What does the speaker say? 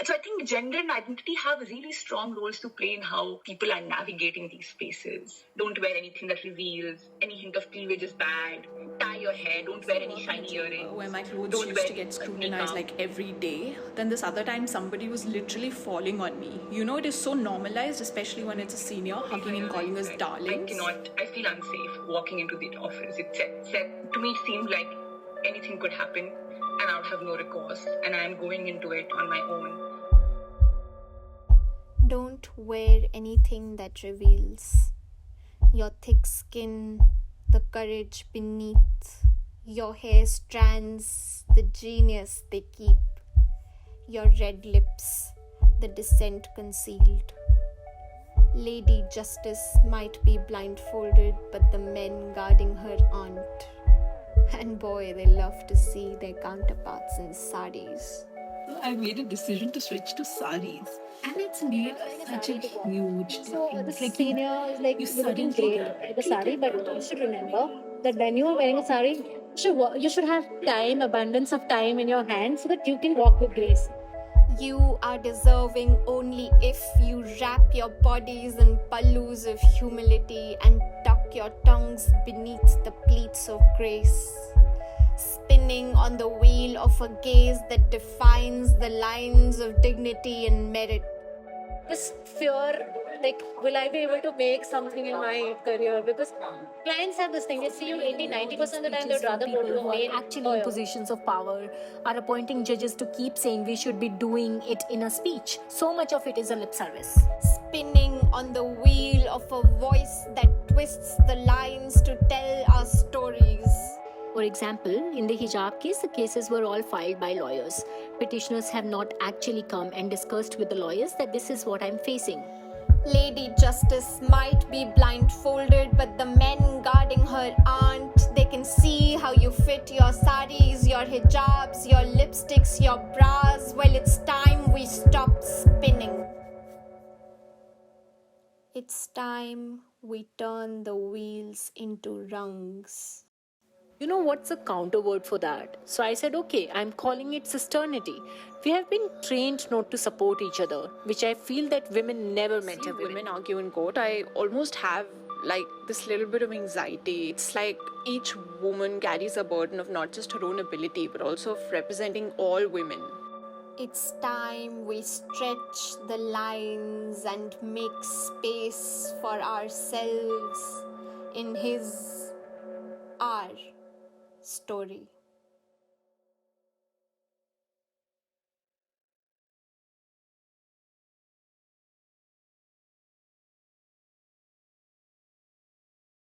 So I think gender and identity have really strong roles to play in how people are navigating these spaces. Don't wear anything that reveals. Any hint of cleavage is bad. Tie your hair. Don't wear any shiny earrings. Where my clothes Don't used wear to get makeup. scrutinized like every day. Then this other time somebody was literally falling on me. You know, it is so normalized, especially when it's a senior, hugging and calling us darlings. I feel unsafe walking into the office. To me, it seemed like anything could happen and I would have no recourse, and I am going into it on my own. Don't wear anything that reveals your thick skin, the courage beneath, your hair strands, the genius they keep, your red lips, the dissent concealed. Lady Justice might be blindfolded, but the men guarding her aren't. And boy, they love to see their counterparts in saris. I made a decision to switch to saris, and it's made such a huge difference. So the senior is like, you're looking great with the sari, but you should remember that when you are wearing a sari, you should have time, abundance of time in your hands so that you can walk with grace. You are deserving only if you wrap your bodies in pallus of humility and tuck your tongues beneath the pleats of grace. Spinning on the wheel of a gaze that defines the lines of dignity and merit. This fear, like, will I be able to make something in my career? Because clients have this thing, they see you 80-90% of the time, they'd rather go to a main actually in positions of power are appointing judges to keep saying we should be doing it in a speech. So much of it is a lip service. Spinning on the wheel of a voice that twists the lines to tell our stories. For example, in the hijab case, the cases were all filed by lawyers. Petitioners have not actually come and discussed with the lawyers that this is what I'm facing. Lady Justice might be blindfolded, but the men guarding her aren't. They can see how you fit your saris, your hijabs, your lipsticks, your bras. Well, it's time we stop spinning. It's time we turn the wheels into rungs. You know what's a counter word for that? So I said, okay, I'm calling it sisternity. We have been trained not to support each other, which I feel that women never meant to Women argue in court. I almost have like this little bit of anxiety. It's like each woman carries a burden of not just her own ability, but also of representing all women. It's time we stretch the lines and make space for ourselves in our story.